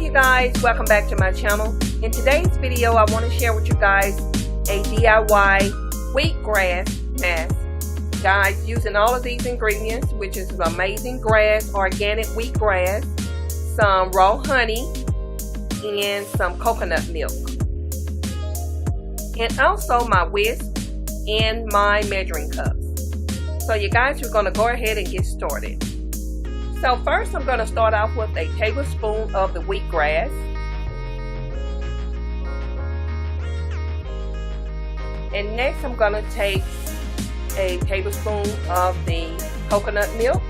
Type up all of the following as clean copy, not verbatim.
you guys, welcome back to my channel. In today's video I want to share with you guys a DIY wheatgrass mask. Guys, using all of these ingredients, which is amazing grass, organic wheatgrass, some raw honey, and some coconut milk, and also my whisk and my measuring cups. So you guys, we're going to go ahead and get started. So first I'm going to start off with a tablespoon of the wheatgrass. And next I'm going to take a tablespoon of the coconut milk.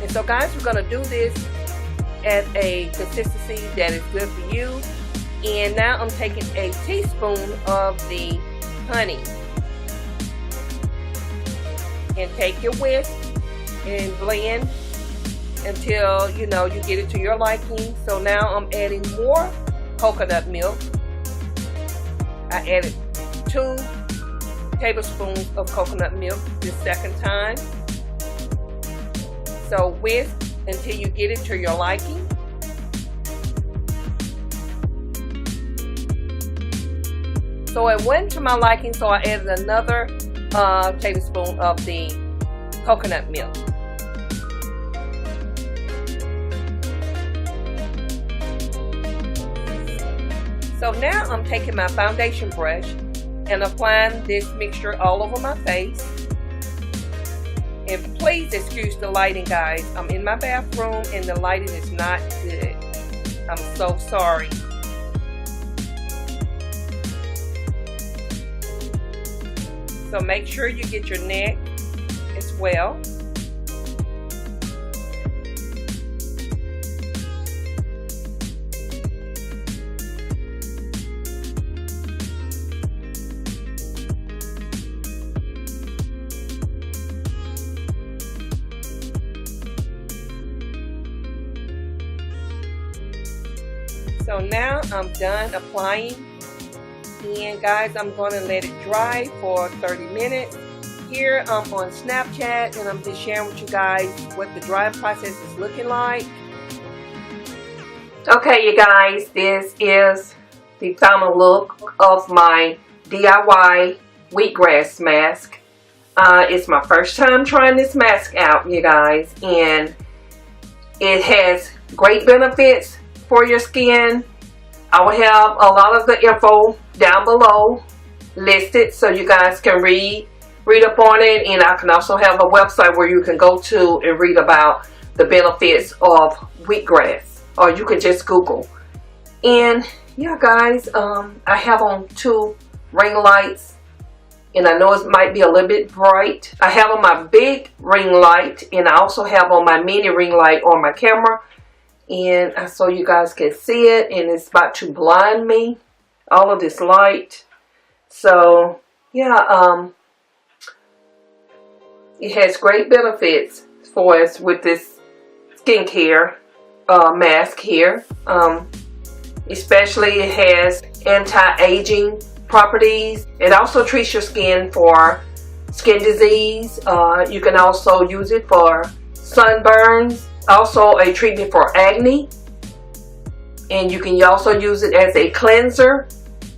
And so guys, we're going to do this at a consistency that is good for you. And now I'm taking a teaspoon of the honey. And take your whisk and blend until you get it to your liking. So now I'm adding more coconut milk. I added 2 tablespoons of coconut milk this second time. So whisk until you get it to your liking. So it went to my liking, so I added another tablespoon of the coconut milk. So now I'm taking my foundation brush and applying this mixture all over my face. And please excuse the lighting, guys. I'm in my bathroom and the lighting is not good. I'm so sorry. So make sure you get your neck as well. So now I'm done applying. And guys, I'm going to let it dry for 30 minutes. Here I'm on Snapchat and I'm just sharing with you guys what the drying process is looking like. Okay, you guys, this is the final look of my DIY wheatgrass mask. It's my first time trying this mask out, you guys, and it has great benefits for your skin. I will have a lot of the info down below listed so you guys can read up on it, and I can also have a website where you can go to and read about the benefits of wheatgrass, or you can just Google. And yeah, guys, I have on 2 ring lights, and I know it might be a little bit bright. I have on my big ring light, and I also have on my mini ring light on my camera, and so you guys can see it, and it's about to blind me, all of this light. So yeah, it has great benefits for us with this skincare mask here. Especially it has anti-aging properties. It also treats your skin for skin disease. You can also use it for sunburns. Also a treatment for acne, and you can also use it as a cleanser.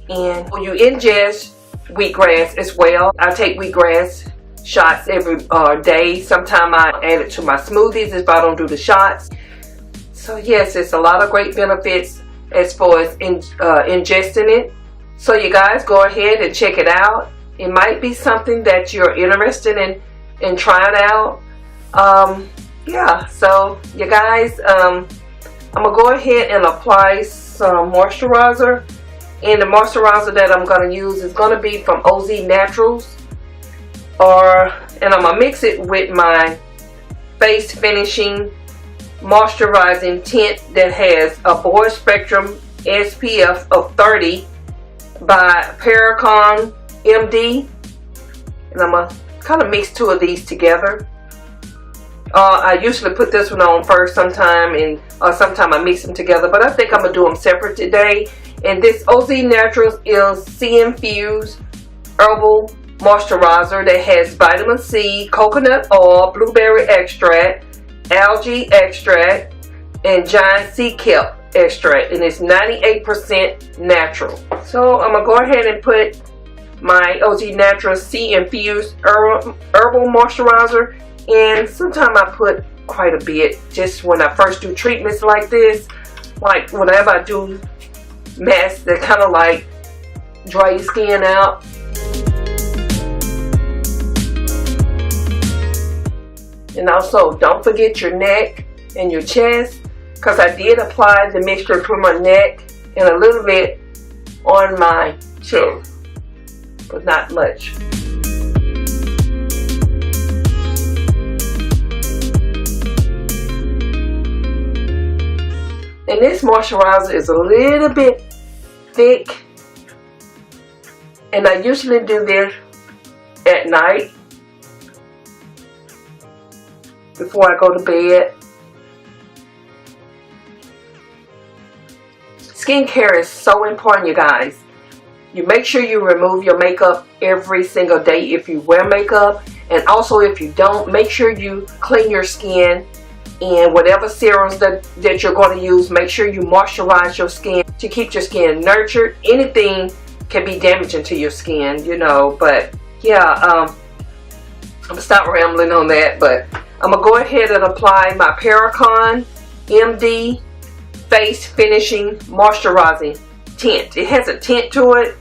And when you ingest wheatgrass as well, I take wheatgrass shots every day. Sometimes I add it to my smoothies if I don't do the shots. So yes, it's a lot of great benefits as far as ingesting it. So you guys, go ahead and check it out. It might be something that you're interested in trying out. Yeah, so you guys, I'm gonna go ahead and apply some moisturizer, and the moisturizer that I'm gonna use is gonna be from OZ Naturals, and I'm gonna mix it with my face finishing moisturizing tint that has a broad spectrum SPF of 30 by Paracon MD, and I'm gonna kind of mix 2 of these together. I usually put this one on first sometime, and sometime I mix them together, but I think I'm going to do them separate today. And this OZ Naturals is C-infused herbal moisturizer that has vitamin C, coconut oil, blueberry extract, algae extract, and giant sea kelp extract, and it's 98% natural. So I'm gonna go ahead and put my OG Natural Sea Infused Herbal Moisturizer, and sometimes I put quite a bit just when I first do treatments like this. Like whenever I do masks that kind of like dry your skin out. And also don't forget your neck and your chest, because I did apply the mixture to my neck and a little bit on my chest, but not much. And this moisturizer is a little bit thick, and I usually do this at night before I go to bed. Skincare is so important, you guys. You make sure you remove your makeup every single day if you wear makeup, and also if you don't, make sure you clean your skin. And whatever serums that you're going to use, make sure you moisturize your skin to keep your skin nurtured. Anything can be damaging to your skin, you know, but yeah, I'm gonna stop rambling on that, but I'm gonna go ahead and apply my Paracon MD Face Finishing Moisturizing Tint. It has a tint to it,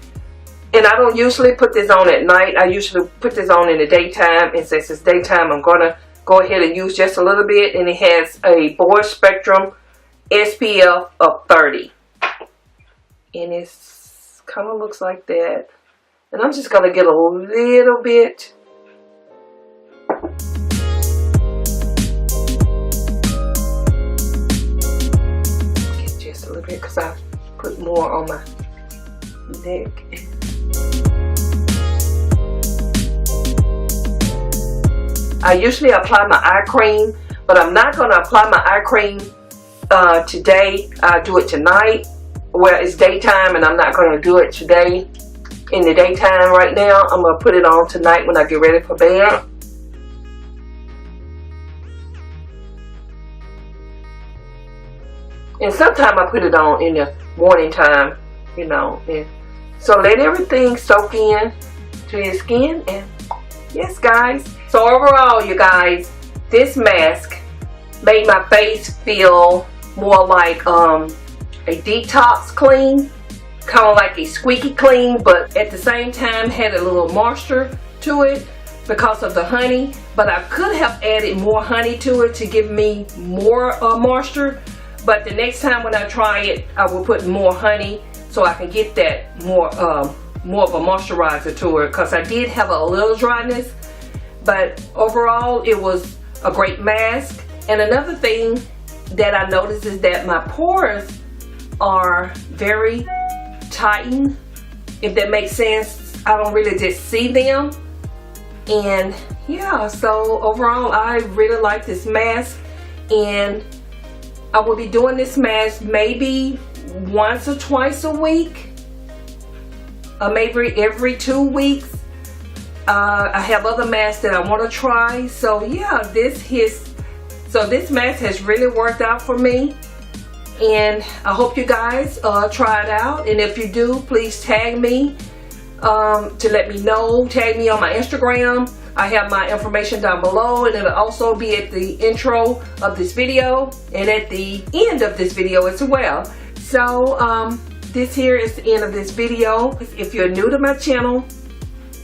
and I don't usually put this on at night. I usually put this on in the daytime, and since it's daytime, I'm gonna go ahead and use just a little bit, and it has a broad spectrum SPF of 30. And it's kind of looks like that. And I'm just going to get a little bit. Get just a little bit because I put more on my neck. I usually apply my eye cream, but I'm not going to apply my eye cream today. I'll do it tonight. Well, it's daytime, and I'm not going to do it today in the daytime right now. I'm going to put it on tonight when I get ready for bed. And sometimes I put it on in the morning time, you know. And so let everything soak in to your skin, and yes, guys. So overall, you guys, this mask made my face feel more like a detox clean, kind of like a squeaky clean, but at the same time had a little moisture to it because of the honey. But I could have added more honey to it to give me more moisture. But the next time when I try it, I will put more honey so I can get that more of a moisturizer to it, because I did have a little dryness. But overall, it was a great mask. And another thing that I noticed is that my pores are very tightened, if that makes sense. I don't really just see them. And yeah, so overall, I really like this mask. And I will be doing this mask maybe once or twice a week, or maybe every 2 weeks. I have other masks that I want to try. So yeah, this mask has really worked out for me, and I hope you guys try it out. And if you do, please tag me to let me know. Tag me on my Instagram. I have my information down below, and it'll also be at the intro of this video and at the end of this video as well. So this here is the end of this video. If you're new to my channel,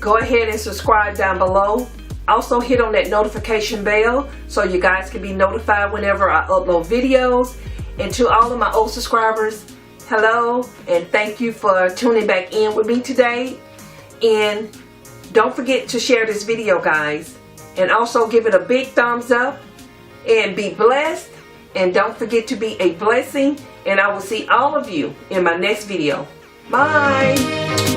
go ahead and subscribe down below. Also hit on that notification bell so you guys can be notified whenever I upload videos. And to all of my old subscribers, hello, and thank you for tuning back in with me today. And don't forget to share this video, guys, and also give it a big thumbs up, and be blessed, and don't forget to be a blessing. And I will see all of you in my next video. Bye.